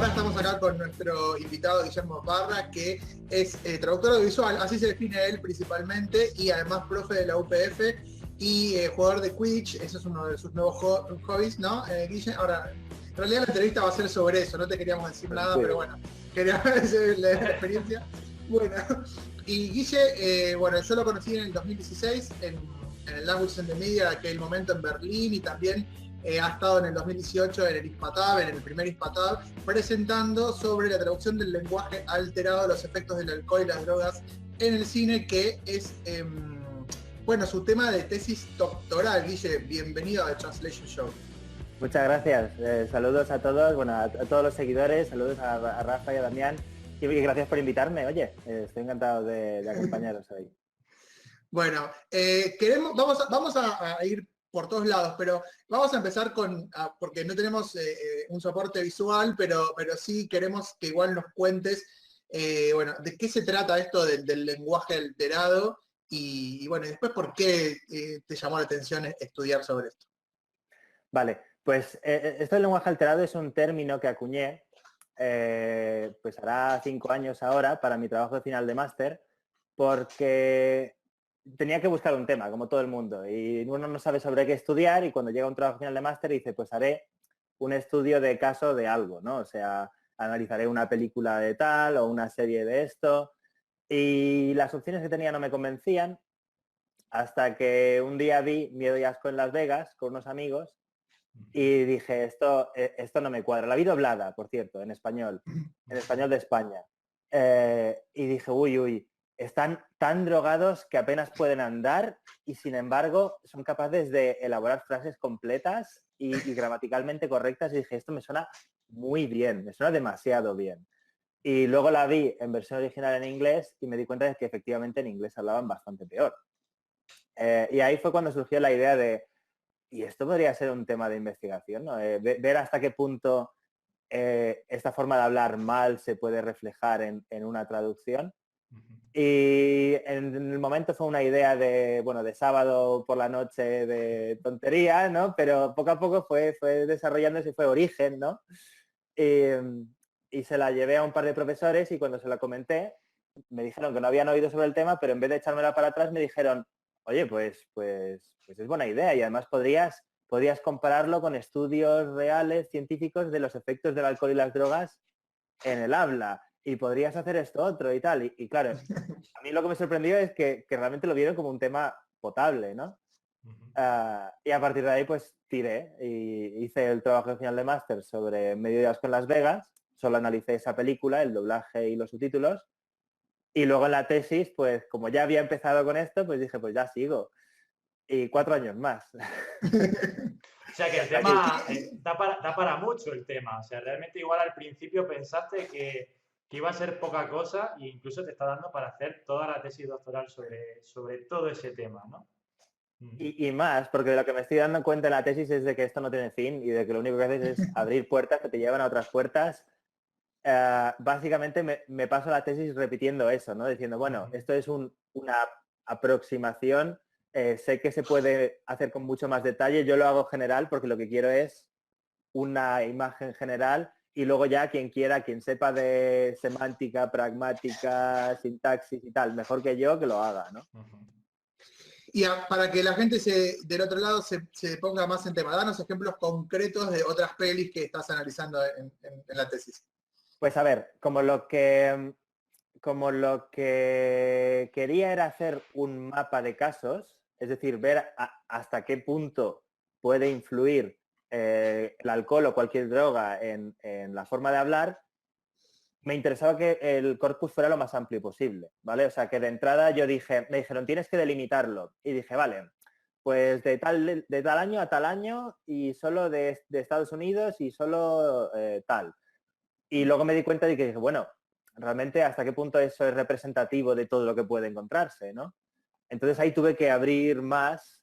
ahora estamos acá con nuestro invitado Guillermo Parra, que es traductor audiovisual, así se define él principalmente, y además profe de la UPF y jugador de Quidditch. Ese es uno de sus nuevos hobbies, ¿no, Guille? Ahora, en realidad la entrevista va a ser sobre eso, no te queríamos decir nada, pero bueno, quería decir la experiencia. Bueno, y Guille, bueno, yo lo conocí en el 2016 en el Language and the Media, de aquel momento en Berlín, y también ha estado en el 2018 en el ISPATAB, en el primer ISPATAB, presentando sobre la traducción del lenguaje alterado, los efectos del alcohol y las drogas en el cine, que es, bueno, su tema de tesis doctoral. Guille, bienvenido a The Translation Show. Muchas gracias. Saludos a todos, bueno, a todos los seguidores, saludos a Rafa y a Damián, y gracias por invitarme. Oye, estoy encantado de acompañaros hoy. Bueno, vamos a ir por todos lados, pero vamos a empezar porque no tenemos un soporte visual, pero sí queremos que igual nos cuentes, bueno, de qué se trata esto del lenguaje alterado y bueno, después por qué te llamó la atención estudiar sobre esto. Vale, pues esto del lenguaje alterado es un término que acuñé, pues hará 5 años ahora para mi trabajo de final de máster, porque tenía que buscar un tema, como todo el mundo, y uno no sabe sobre qué estudiar, y cuando llega un trabajo final de máster dice, pues haré un estudio de caso de algo, ¿no? O sea, analizaré una película de tal o una serie de esto, y las opciones que tenía no me convencían, hasta que un día vi Miedo y Asco en Las Vegas con unos amigos, y dije, esto no me cuadra. La vi doblada, por cierto, en español de España. Y dije, uy, están tan drogados que apenas pueden andar y sin embargo son capaces de elaborar frases completas y gramaticalmente correctas. Y dije, esto me suena muy bien, me suena demasiado bien. Y luego la vi en versión original en inglés y me di cuenta de que efectivamente en inglés hablaban bastante peor. Y ahí fue cuando surgió la idea de, y esto podría ser un tema de investigación, ¿no? Ver hasta qué punto esta forma de hablar mal se puede reflejar en una traducción. Y en el momento fue una idea de sábado por la noche de tontería, ¿no? Pero poco a poco fue desarrollándose y fue origen, ¿no? Y se la llevé a un par de profesores y cuando se la comenté, me dijeron que no habían oído sobre el tema, pero en vez de echármela para atrás me dijeron, oye, pues es buena idea y además podrías compararlo con estudios reales, científicos de los efectos del alcohol y las drogas en el habla y podrías hacer esto otro y tal. Y claro, a mí lo que me sorprendió es que realmente lo vieron como un tema potable, ¿no? Y a partir de ahí pues tiré y hice el trabajo de final de máster sobre Medio y Asco en Las Vegas, solo analicé esa película, el doblaje y los subtítulos. Y luego en la tesis, pues como ya había empezado con esto, pues dije, pues ya sigo. Y 4 años más. O sea que el tema da para mucho el tema. O sea, realmente igual al principio pensaste que iba a ser poca cosa e incluso te está dando para hacer toda la tesis doctoral sobre todo ese tema, ¿no? Y más, porque de lo que me estoy dando cuenta en la tesis es de que esto no tiene fin y de que lo único que haces es abrir puertas que te llevan a otras puertas. Básicamente me paso la tesis repitiendo eso, ¿no? Diciendo, bueno, esto es una aproximación, sé que se puede hacer con mucho más detalle, yo lo hago general porque lo que quiero es una imagen general y luego ya quien quiera, quien sepa de semántica, pragmática, sintaxis y tal, mejor que yo que lo haga, ¿no? Y para que la gente del otro lado se ponga más en tema, danos ejemplos concretos de otras pelis que estás analizando en la tesis. Pues a ver, como lo que quería era hacer un mapa de casos, es decir, ver hasta qué punto puede influir el alcohol o cualquier droga en la forma de hablar, me interesaba que el corpus fuera lo más amplio posible, ¿vale? O sea, que de entrada me dijeron, tienes que delimitarlo. Y dije, vale, pues de tal año a tal año y solo de Estados Unidos y solo tal. Y luego me di cuenta de que dije, bueno, realmente hasta qué punto eso es representativo de todo lo que puede encontrarse, ¿no? Entonces ahí tuve que abrir más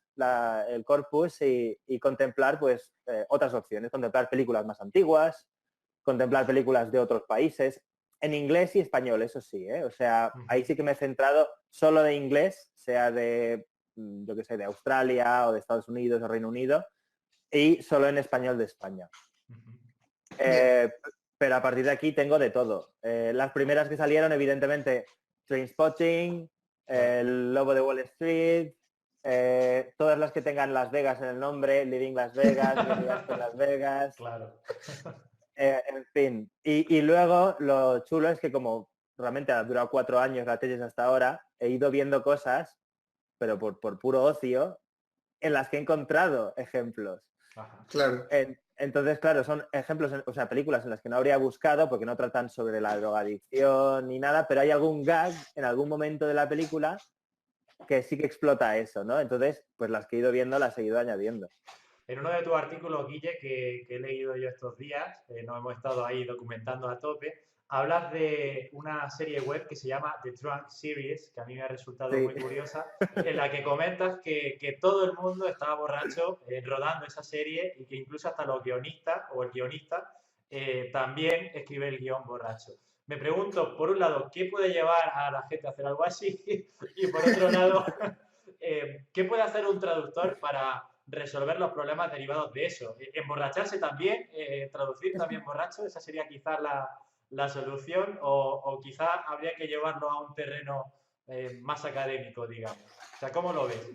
el corpus y contemplar pues otras opciones, contemplar películas más antiguas, contemplar películas de otros países, en inglés y español, eso sí, ¿eh? O sea, ahí sí que me he centrado solo de inglés, sea de, yo qué sé, de Australia o de Estados Unidos o Reino Unido, y solo en español de España. pero a partir de aquí tengo de todo. Las primeras que salieron, evidentemente, Trainspotting, El Lobo de Wall Street, todas las que tengan Las Vegas en el nombre, Living Las Vegas, Viaje en Las Vegas, Claro. en fin. Y luego lo chulo es que como realmente ha durado 4 años la tesis hasta ahora, he ido viendo cosas, pero por puro ocio, en las que he encontrado ejemplos. Ajá. Claro. Entonces, claro, son ejemplos, o sea, películas en las que no habría buscado porque no tratan sobre la drogadicción ni nada, pero hay algún gag en algún momento de la película que sí que explota eso, ¿no? Entonces, pues las que he ido viendo las he ido añadiendo. En uno de tus artículos, Guille, que he leído yo estos días, nos hemos estado ahí documentando a tope, hablas de una serie web que se llama The Drunk Series, que a mí me ha resultado Sí. muy curiosa, en la que comentas que todo el mundo estaba borracho rodando esa serie y que incluso hasta los guionistas o el guionista también escribe el guión borracho. Me pregunto, por un lado, ¿qué puede llevar a la gente a hacer algo así? Y por otro lado, ¿qué puede hacer un traductor para resolver los problemas derivados de eso? ¿Emborracharse también? ¿Traducir también borracho? Esa sería quizás la solución, o quizás habría que llevarlo a un terreno más académico, digamos. O sea, ¿cómo lo ves?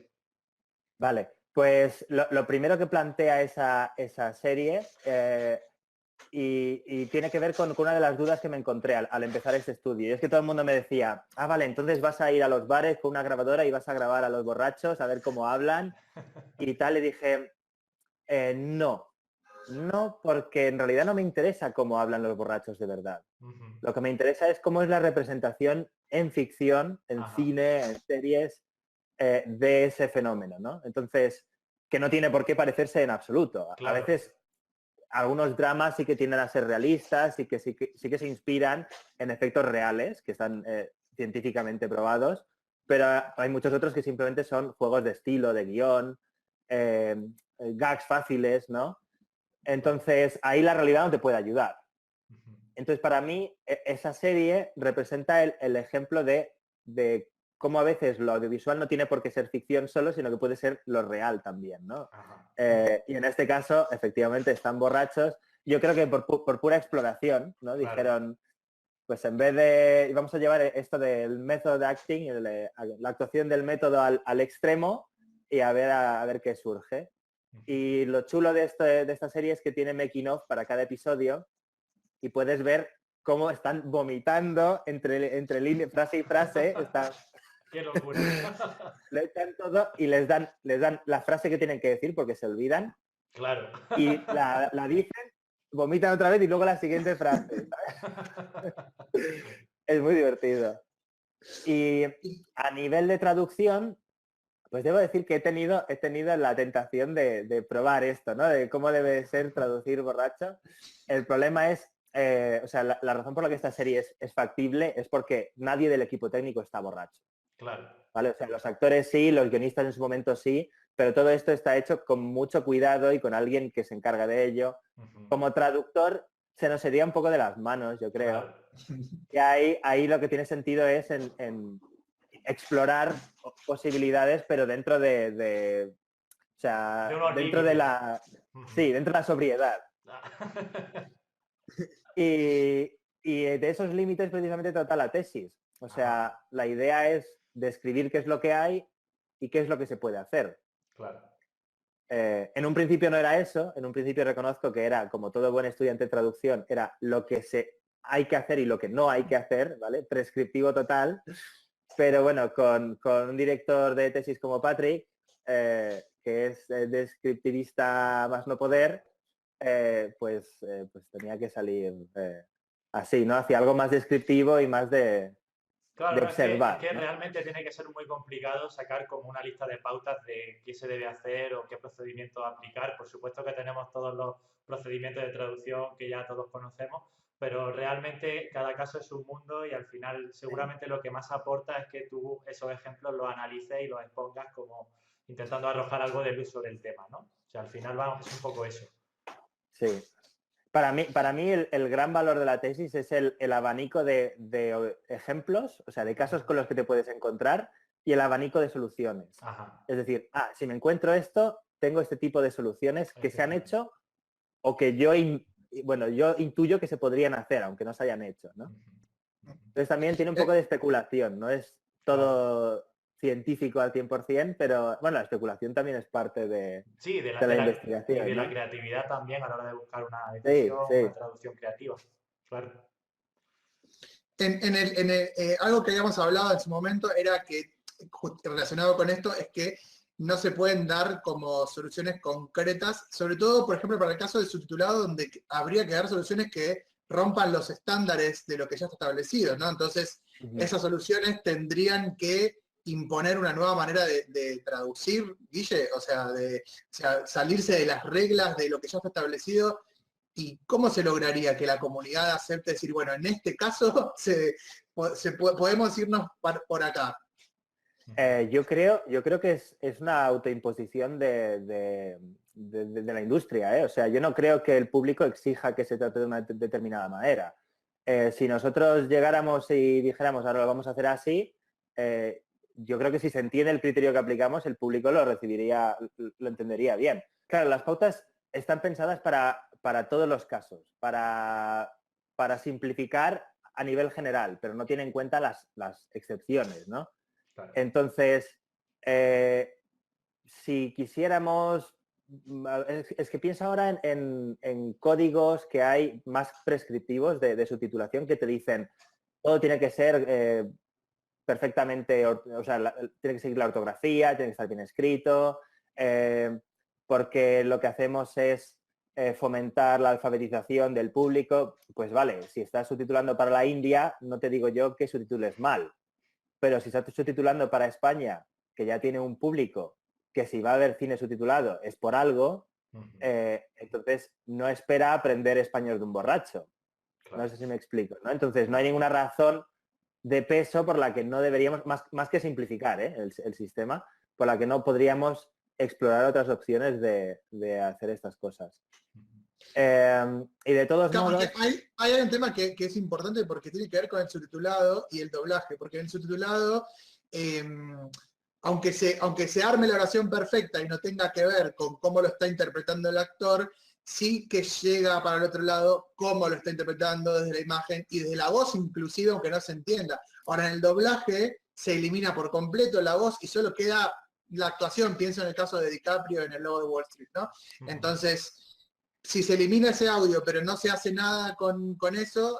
Vale, pues lo primero que plantea esa serie y tiene que ver con una de las dudas que me encontré al empezar este estudio. Y es que todo el mundo me decía, vale, entonces vas a ir a los bares con una grabadora y vas a grabar a los borrachos, a ver cómo hablan y tal. Y dije, no, porque en realidad no me interesa cómo hablan los borrachos de verdad. Uh-huh. Lo que me interesa es cómo es la representación en ficción, en Ajá. cine, en series, de ese fenómeno, ¿no? Entonces, que no tiene por qué parecerse en absoluto. Claro. A veces algunos dramas sí que tienden a ser realistas y que sí que se inspiran en efectos reales, que están científicamente probados, pero hay muchos otros que simplemente son juegos de estilo, de guión, gags fáciles, ¿no? Entonces, ahí la realidad no te puede ayudar. Uh-huh. Entonces, para mí, esa serie representa el ejemplo de cómo a veces lo audiovisual no tiene por qué ser ficción solo, sino que puede ser lo real también, ¿no? Y en este caso, efectivamente, están borrachos. Yo creo que por pura exploración, ¿no? Claro. Dijeron, pues en vez de, vamos a llevar esto del método de acting, la actuación del método al extremo y a ver qué surge. Uh-huh. Y lo chulo de esta serie es que tiene making of para cada episodio y puedes ver cómo están vomitando entre línea, frase y frase. ¡Qué locura! Lo echan todo y les dan la frase que tienen que decir porque se olvidan. Claro. Y la dicen, vomitan otra vez y luego la siguiente frase. Es muy divertido. Y a nivel de traducción, pues debo decir que he tenido la tentación de probar esto, ¿no? De cómo debe ser traducir borracho. El problema es, o sea, la razón por la que esta serie es factible es porque nadie del equipo técnico está borracho. Claro. ¿Vale? O sea, los actores sí, los guionistas en su momento sí, pero todo esto está hecho con mucho cuidado y con alguien que se encarga de ello. Uh-huh. Como traductor se nos sería un poco de las manos, yo creo. Claro. Y ahí lo que tiene sentido es en explorar posibilidades, pero dentro de o sea, De unos dentro de límites. la... Sí, dentro de la sobriedad. Y de esos límites precisamente trata la tesis. O sea, la idea es describir qué es lo que hay y qué es lo que se puede hacer. Claro. En un principio no era eso, en un principio reconozco que era, como todo buen estudiante de traducción, era lo que hay que hacer y lo que no hay que hacer, ¿vale? Prescriptivo total. Pero bueno, con un director de tesis como Patrick, que es descriptivista más no poder, pues tenía que salir así, ¿no? Hacia algo más descriptivo y más de Claro, no, observar. es que ¿no? realmente tiene que ser muy complicado sacar como una lista de pautas de qué se debe hacer o qué procedimientos aplicar. Por supuesto que tenemos todos los procedimientos de traducción que ya todos conocemos, pero realmente cada caso es un mundo y al final seguramente lo que más aporta es que tú esos ejemplos los analices y los expongas como intentando arrojar algo de luz sobre el tema, ¿no? O sea, al final vamos, es un poco eso. Sí. Para mí el gran valor de la tesis es el abanico de ejemplos, o sea, de casos con los que te puedes encontrar y el abanico de soluciones. Ajá. Es decir, si me encuentro esto, tengo este tipo de soluciones que se han hecho o que yo bueno, yo intuyo que se podrían hacer, aunque no se hayan hecho, ¿no? Entonces también tiene un poco de especulación, no es todo científico al 100%, pero bueno, la especulación también es parte de la investigación. Y de la ¿no? creatividad también a la hora de buscar una Sí, definición, sí. una traducción creativa. Claro. Algo que habíamos hablado en su momento era que, relacionado con esto, es que no se pueden dar como soluciones concretas, sobre todo, por ejemplo, para el caso del subtitulado, donde habría que dar soluciones que rompan los estándares de lo que ya está establecido, ¿no? Entonces, esas soluciones tendrían que imponer una nueva manera de traducir, Guille, o sea, salirse de las reglas de lo que ya está establecido. ¿Y cómo se lograría que la comunidad acepte decir, bueno, en este caso podemos irnos por acá? Yo creo que es una autoimposición de la industria, ¿eh? O sea, yo no creo que el público exija que se trate de una determinada manera. Si nosotros llegáramos y dijéramos, ahora lo vamos a hacer así, yo creo que si se entiende el criterio que aplicamos, el público lo recibiría, lo entendería bien. Claro, las pautas están pensadas para todos los casos, para simplificar a nivel general, pero no tienen en cuenta las excepciones, ¿no? Claro. Entonces, si quisiéramos, es que piensa ahora en códigos que hay más prescriptivos de subtitulación que te dicen todo tiene que ser perfectamente, o sea, tiene que seguir la ortografía, tiene que estar bien escrito, porque lo que hacemos es fomentar la alfabetización del público. Pues vale, si estás subtitulando para la India, no te digo yo que subtitules mal. Pero si estás subtitulando para España, que ya tiene un público, que si va a haber cine subtitulado es por algo, entonces no espera aprender español de un borracho. Claro. No sé si me explico, ¿no? Entonces no hay ninguna razón de peso por la que no deberíamos, más que simplificar el sistema, por la que no podríamos explorar otras opciones de hacer estas cosas. Y de todos modos... Hay un tema que es importante porque tiene que ver con el subtitulado y el doblaje, porque en el subtitulado, aunque se arme la oración perfecta y no tenga que ver con cómo lo está interpretando el actor, sí que llega para el otro lado cómo lo está interpretando desde la imagen y desde la voz inclusive, aunque no se entienda. Ahora, en el doblaje se elimina por completo la voz y solo queda la actuación. Pienso en el caso de DiCaprio en El Lobo de Wall Street, ¿no? Entonces, si se elimina ese audio, pero no se hace nada con eso,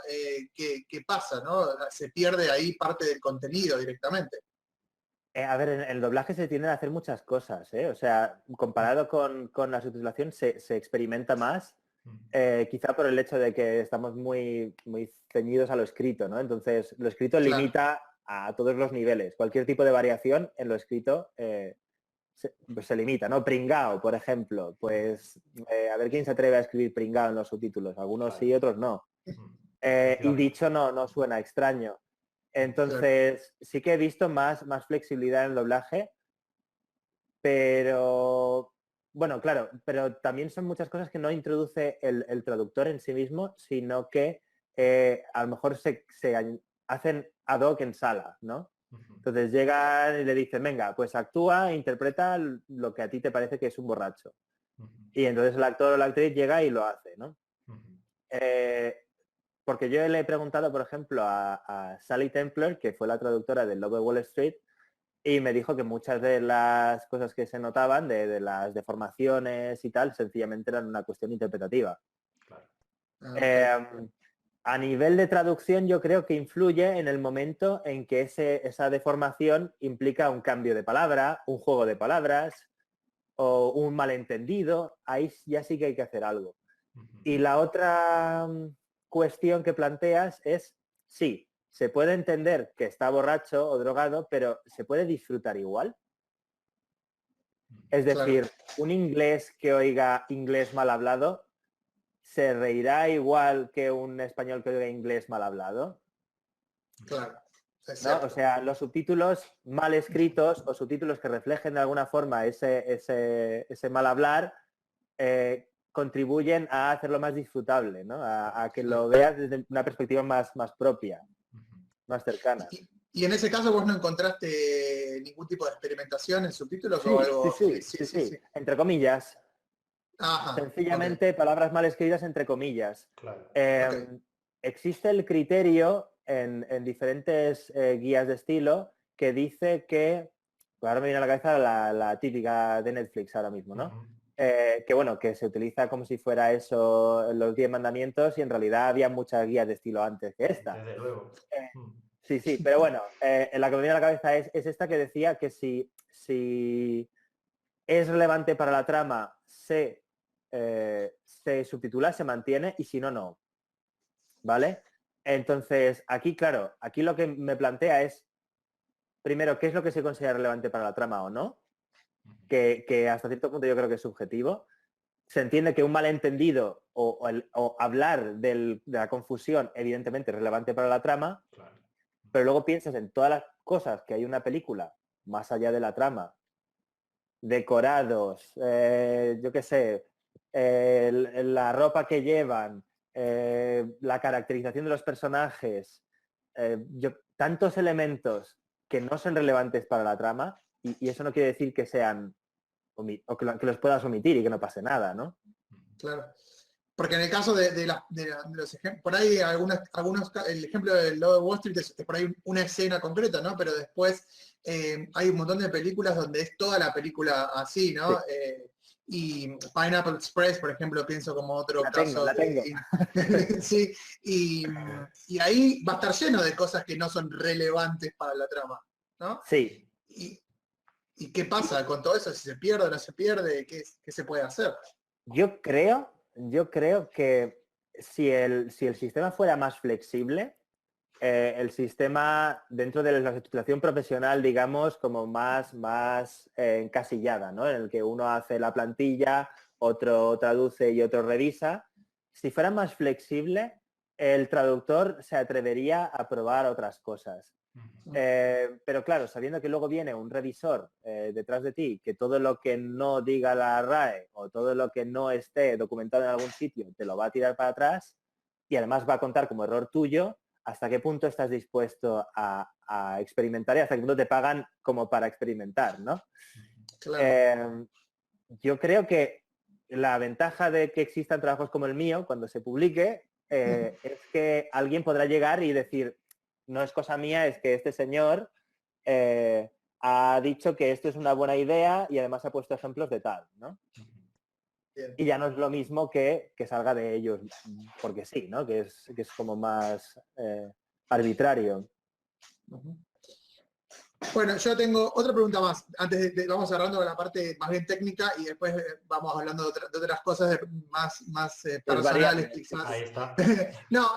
¿qué pasa, no? Se pierde ahí parte del contenido directamente. A ver, en el doblaje se tienden a hacer muchas cosas, ¿eh? O sea, comparado con la subtitulación se experimenta más, quizá por el hecho de que estamos muy, muy ceñidos a lo escrito, ¿no? Entonces, lo escrito limita a todos los niveles. Cualquier tipo de variación en lo escrito se limita, ¿no? Pringao, por ejemplo. Pues a ver quién se atreve a escribir pringao en los subtítulos. Algunos sí, otros no. Y dicho no suena extraño. Entonces, sí que he visto más flexibilidad en el doblaje, pero, bueno, claro, pero también son muchas cosas que no introduce el traductor en sí mismo, sino que a lo mejor se hacen ad hoc en sala, ¿no? Entonces llegan y le dicen, venga, pues actúa e interpreta lo que a ti te parece que es un borracho. Y entonces el actor o la actriz llega y lo hace, ¿no? Porque yo le he preguntado, por ejemplo, a Sally Templer, que fue la traductora del Lobo de Wall Street, y me dijo que muchas de las cosas que se notaban, de las deformaciones y tal, sencillamente eran una cuestión interpretativa. Claro. A nivel de traducción, yo creo que influye en el momento en que esa deformación implica un cambio de palabra, un juego de palabras o un malentendido. Ahí ya sí que hay que hacer algo. Y la otra cuestión que planteas es, sí, se puede entender que está borracho o drogado, pero ¿se puede disfrutar igual? Es decir, un inglés que oiga inglés mal hablado, ¿se reirá igual que un español que oiga inglés mal hablado? Claro. ¿No? O sea, los subtítulos mal escritos o subtítulos que reflejen de alguna forma ese mal hablar, contribuyen a hacerlo más disfrutable, ¿no? A que lo veas desde una perspectiva más propia, más cercana. ¿Y en ese caso vos no encontraste ningún tipo de experimentación en subtítulos Sí, o algo? Sí. Entre comillas. Ajá, Sencillamente palabras mal escritas entre comillas. Claro. ok. Existe el criterio en diferentes guías de estilo que dice que, pues ahora me viene a la cabeza la típica de Netflix ahora mismo, ¿no? Ujú. Que bueno, que se utiliza como si fuera eso los 10 mandamientos y en realidad había muchas guías de estilo antes que esta. Desde luego. Eh, Mm. sí, sí, pero bueno, en la que me viene a la cabeza es esta que decía que si es relevante para la trama, se subtitula, se mantiene y si no, no. ¿Vale? Entonces, aquí, claro, aquí lo que me plantea es, primero, ¿qué es lo que se considera relevante para la trama o no? Que hasta cierto punto yo creo que es subjetivo. Se entiende que un malentendido o hablar de la confusión, evidentemente, es relevante para la trama, Claro. pero luego piensas en todas las cosas que hay en una película, más allá de la trama, decorados, yo qué sé, la ropa que llevan, la caracterización de los personajes, tantos elementos que no son relevantes para la trama y eso no quiere decir que sean o que los puedas omitir y que no pase nada, ¿no? Claro. Porque en el caso de los ejemplos, por ahí el ejemplo del Lobo de Wall Street es por ahí una escena concreta, ¿no? Pero después hay un montón de películas donde es toda la película así, Sí, ¿no? Y Pineapple Express, por ejemplo, pienso como otro la tengo, caso la tengo. sí, y ahí va a estar lleno de cosas que no son relevantes para la trama, ¿no? Sí, Y, ¿Y qué pasa con todo eso? Si se pierde o no se pierde, ¿qué se puede hacer? yo creo que si el sistema fuera más flexible, el sistema dentro de la titulación profesional, digamos, como más encasillada, ¿no? En el que uno hace la plantilla, otro traduce y otro revisa. Si fuera más flexible, el traductor se atrevería a probar otras cosas. Pero claro, sabiendo que luego viene un revisor detrás de ti, que todo lo que no diga la RAE o todo lo que no esté documentado en algún sitio te lo va a tirar para atrás y además va a contar como error tuyo, ¿hasta qué punto estás dispuesto a experimentar y hasta qué punto te pagan como para experimentar, ¿no? Claro. Eh, yo creo que la ventaja de que existan trabajos como el mío, cuando se publique, es que alguien podrá llegar y decir, no es cosa mía, es que este señor ha dicho que esto es una buena idea y además ha puesto ejemplos de tal, ¿no? Bien. Y ya no es lo mismo que salga de ellos, porque sí, ¿no? Que es como más arbitrario. Ujú. Bueno, yo tengo otra pregunta más. Vamos cerrando con la parte más bien técnica y después vamos hablando de otras cosas más Es personales, variable. quizás. Ahí está. No,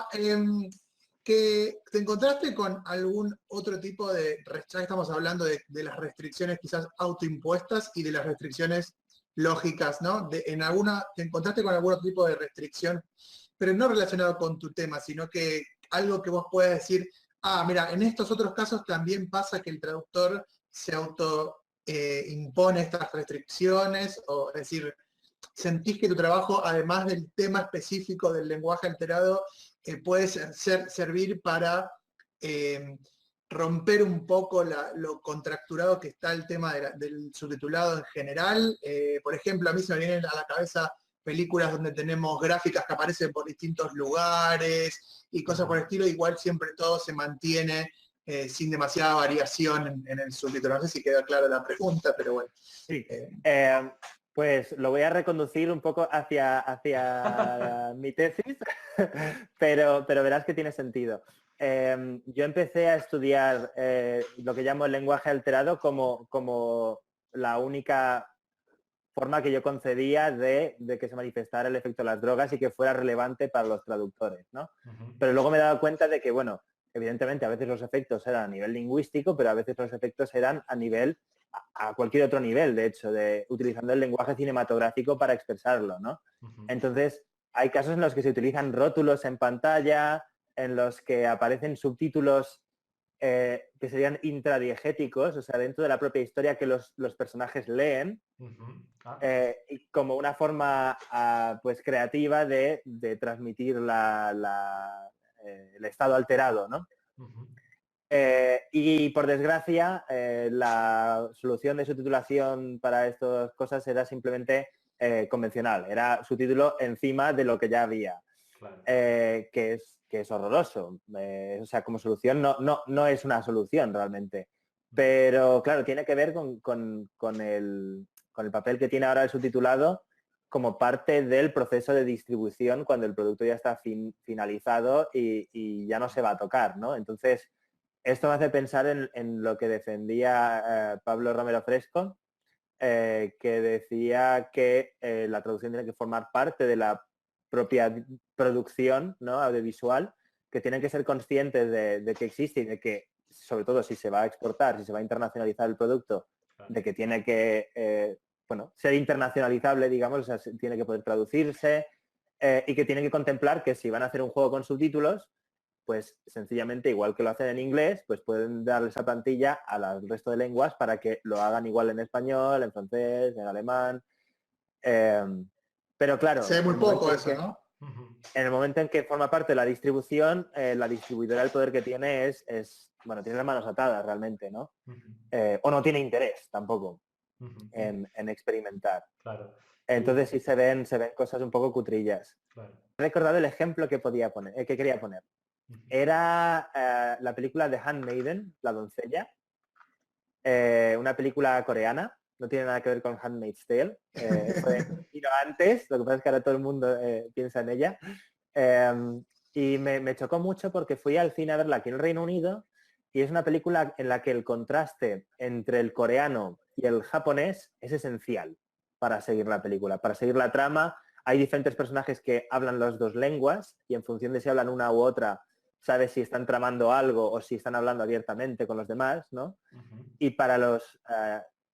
que te encontraste con algún otro tipo ya que estamos hablando de las restricciones quizás autoimpuestas y de las restricciones lógicas, ¿no? ¿Te encontraste con algún otro tipo de restricción, pero no relacionado con tu tema, sino que algo que vos puedas decir, mira, en estos otros casos también pasa que el traductor se impone estas restricciones, o es decir, sentís que tu trabajo, además del tema específico del lenguaje alterado, puede servir para romper un poco lo contracturado que está el tema del subtitulado en general. Por ejemplo, a mí se me vienen a la cabeza películas donde tenemos gráficas que aparecen por distintos lugares y cosas por el estilo, igual siempre todo se mantiene sin demasiada variación en el subtítulo. No sé si queda clara la pregunta, pero bueno. Sí. Pues lo voy a reconducir un poco hacia mi tesis, pero verás que tiene sentido. Yo empecé a estudiar lo que llamo el lenguaje alterado como la única forma que yo concedía de que se manifestara el efecto de las drogas y que fuera relevante para los traductores, ¿no? Pero luego me he dado cuenta de que, bueno, evidentemente a veces los efectos eran a nivel lingüístico, pero a veces los efectos eran a cualquier otro nivel, de hecho, utilizando el lenguaje cinematográfico para expresarlo, ¿no? Entonces, hay casos en los que se utilizan rótulos en pantalla, en los que aparecen subtítulos que serían intradiegéticos, o sea, dentro de la propia historia que los personajes leen, y como una forma pues creativa de transmitir el estado alterado, ¿no? Y por desgracia, la solución de subtitulación para estas cosas era simplemente convencional, era subtítulo encima de lo que ya había, Claro. que es horroroso. O sea, como solución no es una solución realmente. Pero claro, tiene que ver con el papel que tiene ahora el subtitulado como parte del proceso de distribución cuando el producto ya está finalizado y ya no se va a tocar, ¿no? Entonces, esto me hace pensar en lo que defendía Pablo Romero Fresco, que decía que la traducción tiene que formar parte de la propia producción, ¿no?, audiovisual, que tienen que ser conscientes de que existe y de que, sobre todo si se va a exportar, si se va a internacionalizar el producto, de que tiene que ser internacionalizable, digamos, o sea, tiene que poder traducirse y que tienen que contemplar que si van a hacer un juego con subtítulos, pues sencillamente, igual que lo hacen en inglés, pues pueden darle esa plantilla al resto de lenguas para que lo hagan igual en español, en francés, en alemán. Pero claro, Se ve muy poco eso, ¿no? en el momento en que forma parte de la distribución, la distribuidora, el poder que tiene tiene las manos atadas realmente, ¿no? O no tiene interés tampoco en experimentar. Claro. Entonces sí se ven cosas un poco cutrillas. Claro. He recordado el ejemplo que quería poner. Era la película de Handmaiden, La doncella, una película coreana, no tiene nada que ver con Handmaid's Tale, vino antes, lo que pasa es que ahora todo el mundo piensa en ella, y me chocó mucho porque fui al cine a verla aquí en el Reino Unido y es una película en la que el contraste entre el coreano y el japonés es esencial para seguir la película, para seguir la trama. Hay diferentes personajes que hablan las dos lenguas y en función de si hablan una u otra, sabes si están tramando algo o si están hablando abiertamente con los demás, ¿no? Y para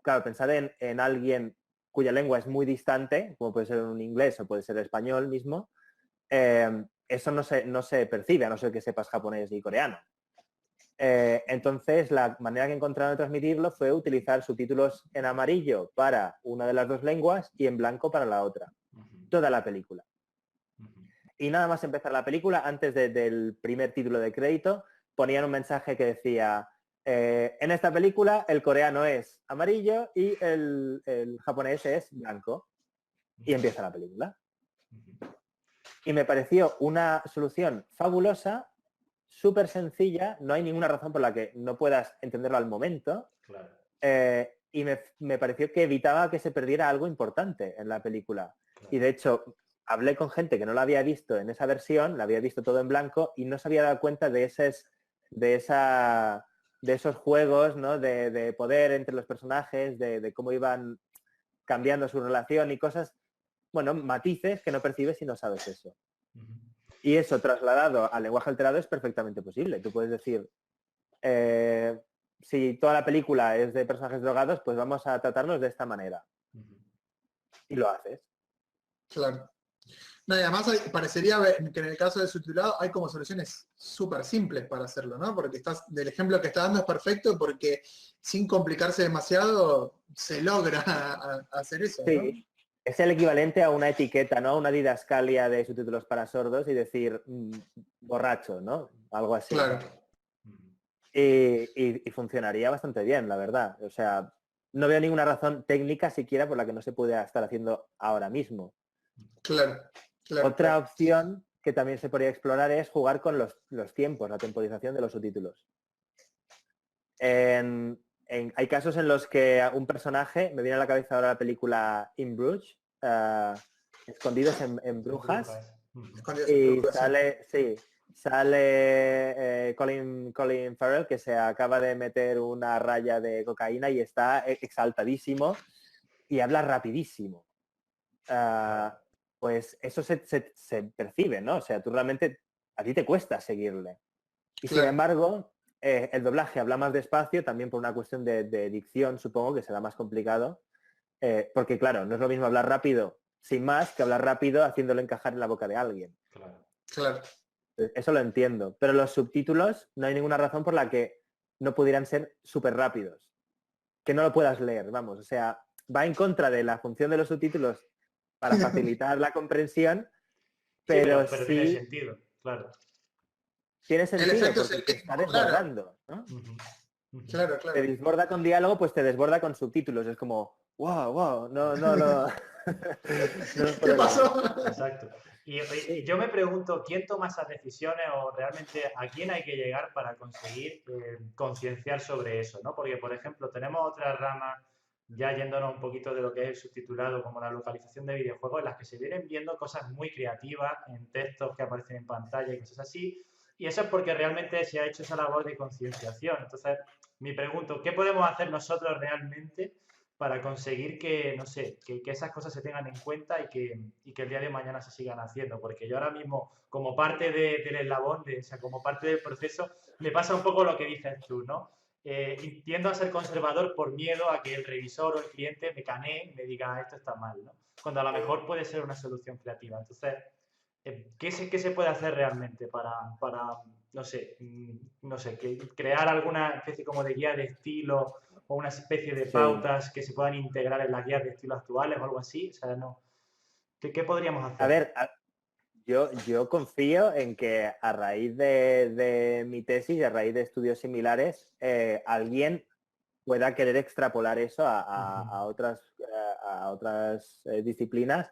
claro, pensar en alguien cuya lengua es muy distante, como puede ser un inglés o puede ser el español mismo, eso no se percibe, a no ser que sepas japonés y coreano. Entonces, la manera que encontraron de transmitirlo fue utilizar subtítulos en amarillo para una de las dos lenguas y en blanco para la otra. Toda la película. Y nada más empezar la película, antes del primer título de crédito, ponían un mensaje que decía: en esta película el coreano es amarillo y el japonés es blanco. Y empieza la película. Y me pareció una solución fabulosa, súper sencilla, no hay ninguna razón por la que no puedas entenderlo al momento. Claro. Y me pareció que evitaba que se perdiera algo importante en la película. Claro. Y de hecho, hablé con gente que no la había visto en esa versión, la había visto todo en blanco y no se había dado cuenta de esos juegos, ¿no?, de poder entre los personajes, de cómo iban cambiando su relación y cosas, matices que no percibes si no sabes eso. Y eso trasladado al lenguaje alterado es perfectamente posible. Tú puedes decir, si toda la película es de personajes drogados, pues vamos a tratarlos de esta manera. Y lo haces. Claro. No, y además parecería que en el caso del subtitulado hay como soluciones súper simples para hacerlo, ¿no? Porque del ejemplo que está dando es perfecto porque sin complicarse demasiado se logra hacer eso, ¿no? Sí. Es el equivalente a una etiqueta, ¿no? Una didascalia de subtítulos para sordos y decir borracho, ¿no? Algo así. Claro. Y funcionaría bastante bien, la verdad. O sea, no veo ninguna razón técnica siquiera por la que no se pueda estar haciendo ahora mismo. Claro. Otra opción que también se podría explorar es jugar con los tiempos, la temporización de los subtítulos. Hay casos en los que un personaje, me viene a la cabeza ahora la película In Bruges, Escondidos en Brujas, y sale Colin Farrell, que se acaba de meter una raya de cocaína y está exaltadísimo y habla rapidísimo. Pues eso se percibe, ¿no? O sea, tú realmente, a ti te cuesta seguirle. Y sin embargo, el doblaje habla más despacio, también por una cuestión de dicción, supongo que será más complicado, porque claro, no es lo mismo hablar rápido sin más que hablar rápido haciéndolo encajar en la boca de alguien. Claro. Eso lo entiendo, pero los subtítulos no hay ninguna razón por la que no pudieran ser súper rápidos, que no lo puedas leer, vamos, o sea, va en contra de la función de los subtítulos para facilitar la comprensión, pero sí, sí tiene sentido, claro. Tiene sentido efecto porque es te está desbordando, ¿no? Claro. Te desborda con diálogo, pues te desborda con subtítulos. Es como, wow, no, no, no. No lo ¿Qué puedo pasó? Exacto. Y yo me pregunto, ¿quién toma esas decisiones o realmente a quién hay que llegar para conseguir concienciar sobre eso, ¿no? Porque, por ejemplo, tenemos otra rama, ya yéndonos un poquito de lo que es el subtitulado, como la localización de videojuegos, en las que se vienen viendo cosas muy creativas en textos que aparecen en pantalla y cosas así. Y eso es porque realmente se ha hecho esa labor de concienciación. Entonces, me pregunto, ¿qué podemos hacer nosotros realmente para conseguir que, no sé, que esas cosas se tengan en cuenta y que el día de mañana se sigan haciendo? Porque yo ahora mismo, como parte del eslabón, o sea, como parte del proceso, me pasa un poco lo que dices tú, ¿no? Tiendo a ser conservador por miedo a que el revisor o el cliente me canee y me diga, esto está mal, ¿no? Cuando a lo mejor puede ser una solución creativa. Entonces, qué se puede hacer realmente para no sé, no sé, crear alguna especie como de guía de estilo o una especie de Sí. pautas que se puedan integrar en las guías de estilo actuales o algo así? O sea, no. ¿Qué podríamos A hacer? ver, yo confío en que a raíz de mi tesis y a raíz de estudios similares, alguien pueda querer extrapolar eso a otras disciplinas.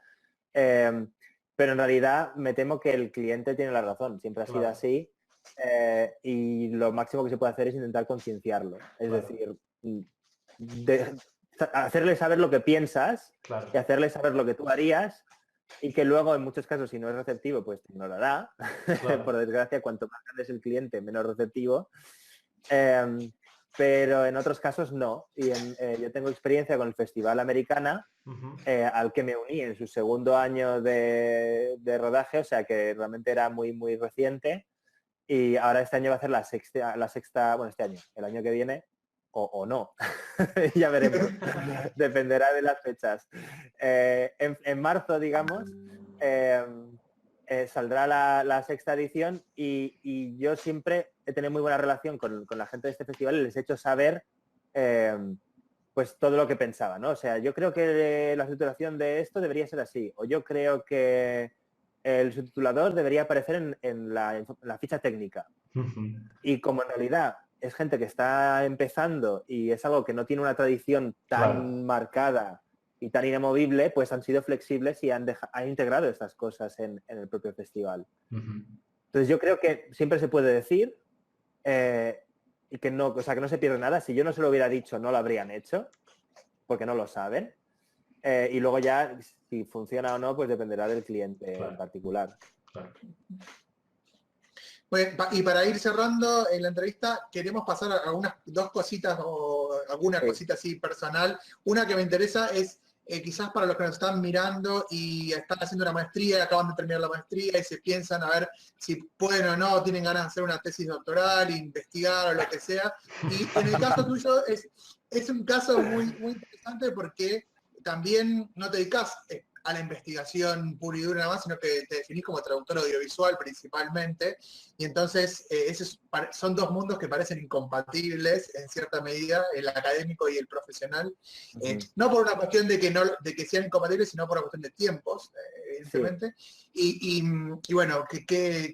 Eh, pero en realidad me temo que el cliente tiene la razón, siempre ha sido Claro, así. Y lo máximo que se puede hacer es intentar concienciarlo. Es claro, decir, hacerle saber lo que piensas claro, y hacerle saber lo que tú harías y que luego en muchos casos si no es receptivo pues te ignorará. claro. Por desgracia, cuanto más grande es el cliente, menos receptivo. Eh, pero en otros casos no. Yo tengo experiencia con el Festival Americana, Ujú. al que me uní en su segundo año de rodaje, o sea que realmente era muy, muy reciente. Y ahora este año va a ser la sexta, bueno, este año, el año que viene, o no. Ya veremos. Dependerá de las fechas. En marzo, digamos, eh, saldrá la sexta edición y yo siempre he tenido muy buena relación con la gente de este festival y les he hecho saber eh, pues todo lo que pensaba, ¿no? O sea, yo creo que la subtitulación de esto debería ser así, o yo creo que el subtitulador debería aparecer en la ficha técnica. Ujú. Y como en realidad es gente que está empezando y es algo que no tiene una tradición Claro. tan marcada y tan inamovible, pues han sido flexibles y han integrado estas cosas en el propio festival. Ujú. Entonces yo creo que siempre se puede decir eh, y que no, o sea, que no se pierde nada. Si yo no se lo hubiera dicho, no lo habrían hecho, porque no lo saben. Y luego ya, si funciona o no, pues dependerá del cliente en Claro, particular. claro. Bueno, y para ir cerrando en la entrevista, queremos pasar a algunas dos cositas o alguna Sí. cosita así personal. Una que me interesa es quizás para los que nos están mirando y están haciendo una maestría, acaban de terminar la maestría y se piensan a ver si pueden o no, tienen ganas de hacer una tesis doctoral, investigar o lo que sea. Y en el caso tuyo es un caso muy, muy interesante porque también no te dedicas a la investigación pura y dura nada más, sino que te definís como traductor audiovisual principalmente. Y entonces, son dos mundos que parecen incompatibles en cierta medida, el académico y el profesional. Ujú. No por una cuestión de que sean incompatibles, sino por una cuestión de tiempos, Sí. evidentemente. Y bueno,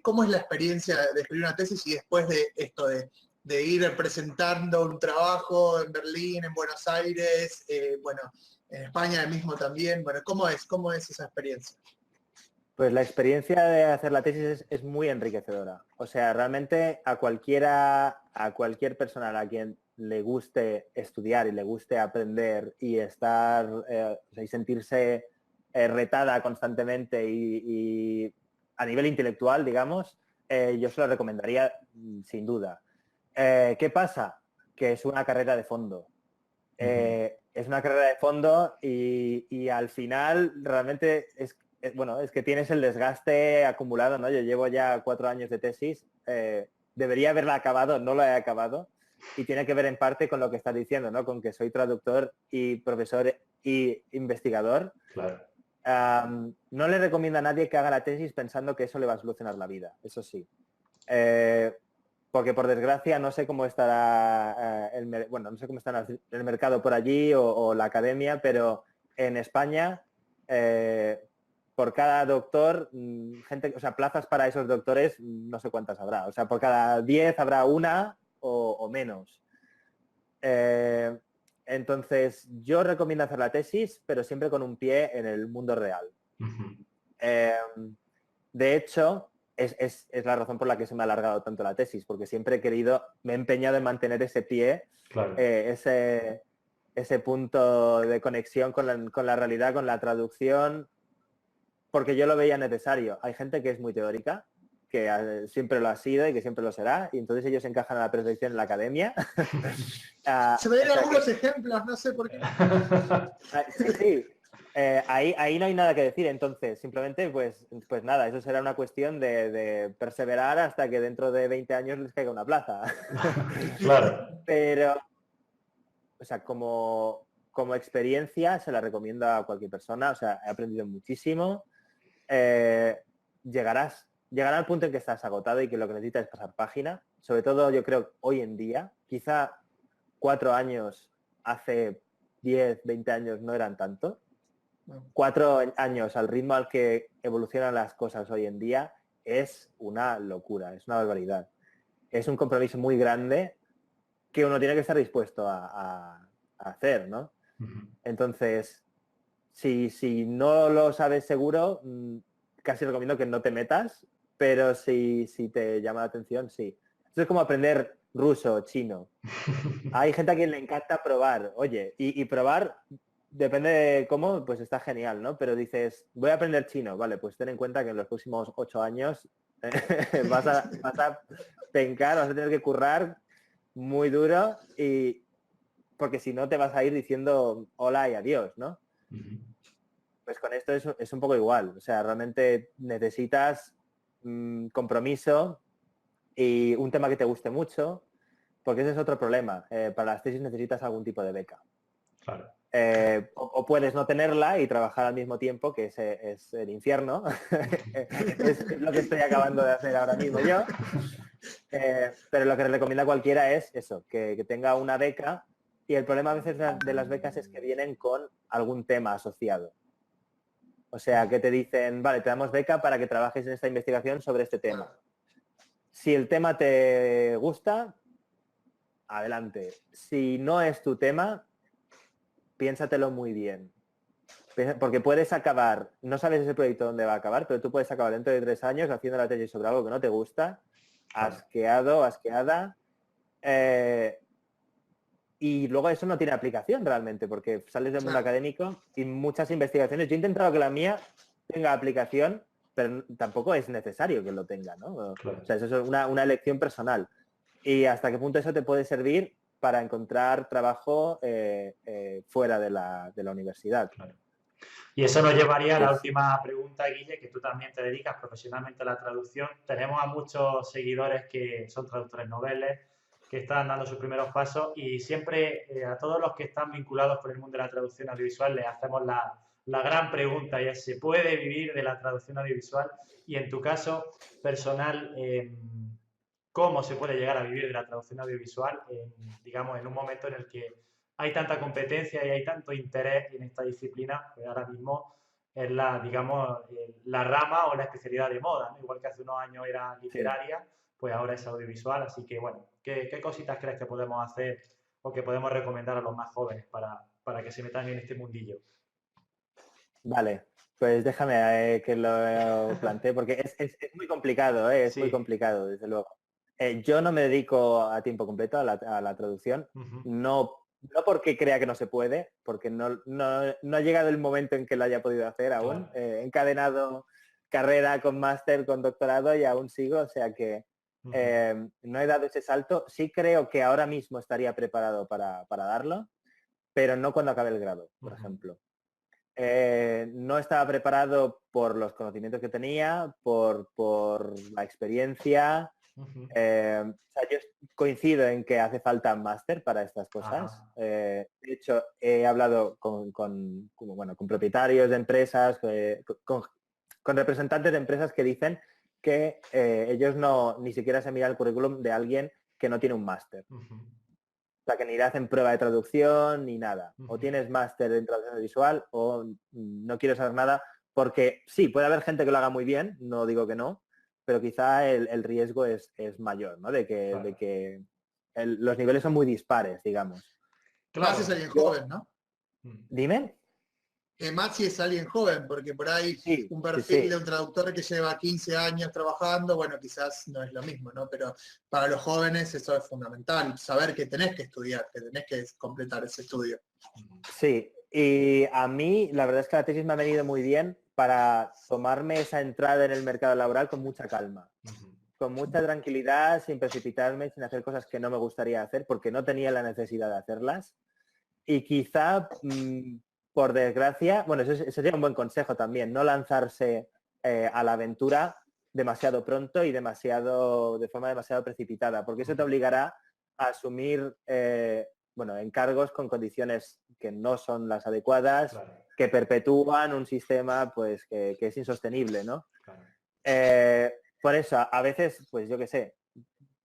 ¿cómo es la experiencia de escribir una tesis y después de esto de ir presentando un trabajo en Berlín, en Buenos Aires, bueno, en España mismo también? Bueno, cómo es esa experiencia? Pues la experiencia de hacer la tesis es muy enriquecedora. O sea, realmente a cualquier persona a quien le guste estudiar y le guste aprender y estar y sentirse retada constantemente y a nivel intelectual, digamos, yo se lo recomendaría sin duda. ¿Qué pasa? Que es una carrera de fondo. Ujú. Es una carrera de fondo y al final realmente bueno, es que tienes el desgaste acumulado, ¿no? Yo llevo ya 4 años de tesis, debería haberla acabado, no la he acabado y tiene que ver en parte con lo que estás diciendo, ¿no? Con que soy traductor y profesor y investigador. Claro, No le recomiendo a nadie que haga la tesis pensando que eso le va a solucionar la vida, eso sí. Eh, porque por desgracia no sé cómo estará bueno, no sé cómo está el mercado por allí o la academia, pero en España por cada doctor, gente, o sea, plazas para esos doctores no sé cuántas habrá. O sea, por cada 10 habrá una o menos. Eh, Entonces, yo recomiendo hacer la tesis, pero siempre con un pie en el mundo real. De hecho, es la razón por la que se me ha alargado tanto la tesis, porque siempre me he empeñado en mantener ese pie, Claro. ese punto de conexión con la realidad, con la traducción, porque yo lo veía necesario. Hay gente que es muy teórica, que siempre lo ha sido y que siempre lo será, y entonces ellos encajan a la perfección en la academia. Se me dieron algunos ejemplos, no sé por qué. Sí. Ahí no hay nada que decir, entonces simplemente pues nada, eso será una cuestión de perseverar hasta que dentro de 20 años les caiga una plaza. Claro. Pero, o sea, como experiencia se la recomiendo a cualquier persona, o sea, he aprendido muchísimo. Llegará al punto en que estás agotado y que lo que necesitas es pasar página, sobre todo yo creo hoy en día, quizá 4 años, hace 10, 20 años no eran tanto. 4 años al ritmo al que evolucionan las cosas hoy en día es una locura, es una barbaridad. Es un compromiso muy grande que uno tiene que estar dispuesto a hacer, ¿no? Entonces, si no lo sabes seguro, casi recomiendo que no te metas, pero si te llama la atención, sí. Esto es como aprender ruso, chino. Hay gente a quien le encanta probar, oye, y probar, depende de cómo, pues está genial, ¿no? Pero dices, voy a aprender chino, vale, pues ten en cuenta que en los próximos 8 años vas a pencar, vas a tener que currar muy duro, y porque si no te vas a ir diciendo hola y adiós, ¿no? Pues con esto es un poco igual, o sea, realmente necesitas compromiso y un tema que te guste mucho, porque ese es otro problema. Para las tesis necesitas algún tipo de beca. Claro. O puedes no tenerla y trabajar al mismo tiempo, que es el infierno. Es lo que estoy acabando de hacer ahora mismo yo. Pero lo que recomienda cualquiera es eso, que tenga una beca, y el problema a veces de las becas es que vienen con algún tema asociado. O sea, que te dicen, vale, te damos beca para que trabajes en esta investigación sobre este tema. Si el tema te gusta, adelante. Si no es tu tema, piénsatelo muy bien. Porque puedes acabar, no sabes ese proyecto dónde va a acabar, pero tú puedes acabar dentro de 3 años haciendo la tesis sobre algo que no te gusta, asqueado, asqueada, y luego eso no tiene aplicación realmente, porque sales del mundo académico y muchas investigaciones. Yo he intentado que la mía tenga aplicación, pero tampoco es necesario que lo tenga, ¿no? Claro. O sea, eso es una elección personal. Y hasta qué punto eso te puede servir para encontrar trabajo fuera de la universidad. Claro. Y eso nos llevaría a la última pregunta, Guille, que tú también te dedicas profesionalmente a la traducción. Tenemos a muchos seguidores que son traductores noveles, que están dando sus primeros pasos, y siempre a todos los que están vinculados con el mundo de la traducción audiovisual les hacemos la gran pregunta, y es, ¿se puede vivir de la traducción audiovisual? Y en tu caso personal, ¿cómo se puede llegar a vivir de la traducción audiovisual digamos, en un momento en el que hay tanta competencia y hay tanto interés en esta disciplina, que ahora mismo es digamos, la rama o la especialidad de moda, ¿no? Igual que hace unos años era literaria, pues ahora es audiovisual. Así que, bueno, ¿qué cositas crees que podemos hacer o que podemos recomendar a los más jóvenes para que se metan en este mundillo? Vale, pues déjame que lo plantee, porque es muy complicado, es muy complicado, desde luego. Yo no me dedico a tiempo completo a la traducción, no porque crea que no se puede, porque no ha llegado el momento en que lo haya podido hacer aún. He encadenado carrera con máster, con doctorado, y aún sigo, o sea que no he dado ese salto. Sí creo que ahora mismo estaría preparado para darlo, pero no cuando acabe el grado, por ejemplo. No estaba preparado por los conocimientos que tenía, por la experiencia. O sea, yo coincido en que hace falta máster para estas cosas. De hecho, he hablado con propietarios de empresas, con representantes de empresas que dicen que ellos ni siquiera se miran el currículum de alguien que no tiene un máster. O sea, que ni le hacen prueba de traducción ni nada. O tienes máster en traducción visual o no quieres saber nada, porque sí, puede haber gente que lo haga muy bien, no digo que no, pero quizá el riesgo es mayor, ¿no? De que los niveles son muy dispares, digamos. Claro. Más es alguien joven, ¿no? Dime. Más si es alguien joven, porque por ahí Sí, un perfil sí. de un traductor que lleva 15 años trabajando, bueno, quizás no es lo mismo, ¿no? Pero para los jóvenes eso es fundamental, saber que tenés que estudiar, que tenés que completar ese estudio. Sí, y a mí la verdad es que la tesis me ha venido muy bien para tomarme esa entrada en el mercado laboral con mucha calma, con mucha tranquilidad, sin precipitarme, sin hacer cosas que no me gustaría hacer, porque no tenía la necesidad de hacerlas. Y quizá, por desgracia, bueno, eso sería un buen consejo también, no lanzarse a la aventura demasiado pronto y de forma demasiado precipitada, porque eso te obligará a asumir encargos con condiciones que no son las adecuadas, Claro. que perpetúan un sistema pues que es insostenible, ¿no? Claro. Por eso, a veces, pues yo qué sé,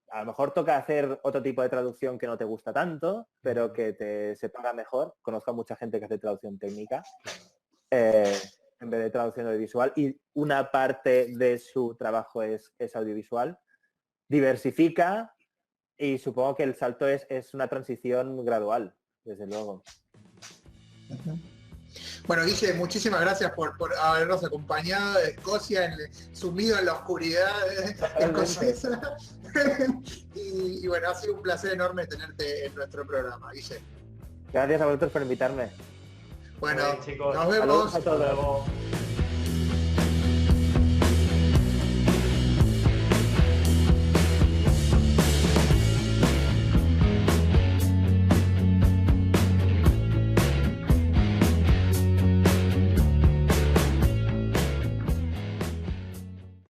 a lo mejor toca hacer otro tipo de traducción que no te gusta tanto, pero que se paga mejor. Conozco a mucha gente que hace traducción técnica en vez de traducción audiovisual, y una parte de su trabajo es audiovisual. Diversifica y supongo que el salto es una transición gradual, desde luego. Bueno, Guille, muchísimas gracias por habernos acompañado de Escocia, sumido en la oscuridad escocesa. y bueno, ha sido un placer enorme tenerte en nuestro programa, Guille. Gracias a vosotros por invitarme. Bueno, Bien, chicos. nos vemos. Saludos a todos.